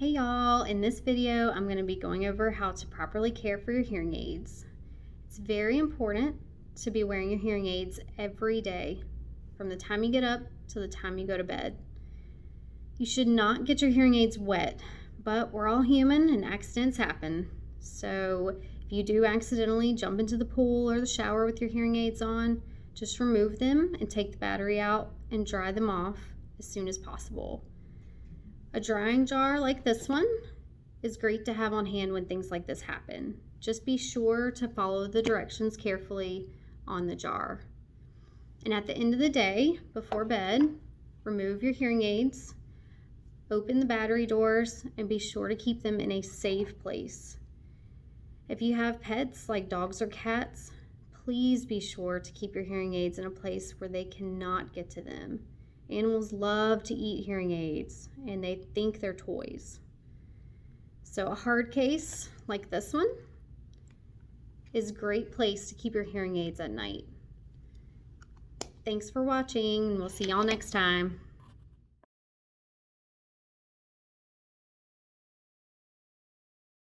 Hey y'all, in this video I'm going to be going over how to properly care for your hearing aids. It's very important to be wearing your hearing aids every day, from the time you get up to the time you go to bed. You should not get your hearing aids wet, but we're all human and accidents happen. So if you do accidentally jump into the pool or the shower with your hearing aids on, just remove them and take the battery out and dry them off as soon as possible. A drying jar like this one is great to have on hand when things like this happen. Just be sure to follow the directions carefully on the jar. And at the end of the day, before bed, remove your hearing aids, open the battery doors, and be sure to keep them in a safe place. If you have pets like dogs or cats, please be sure to keep your hearing aids in a place where they cannot get to them. Animals love to eat hearing aids and they think they're toys. So a hard case like this one is a great place to keep your hearing aids at night. Thanks for watching, and we'll see y'all next time.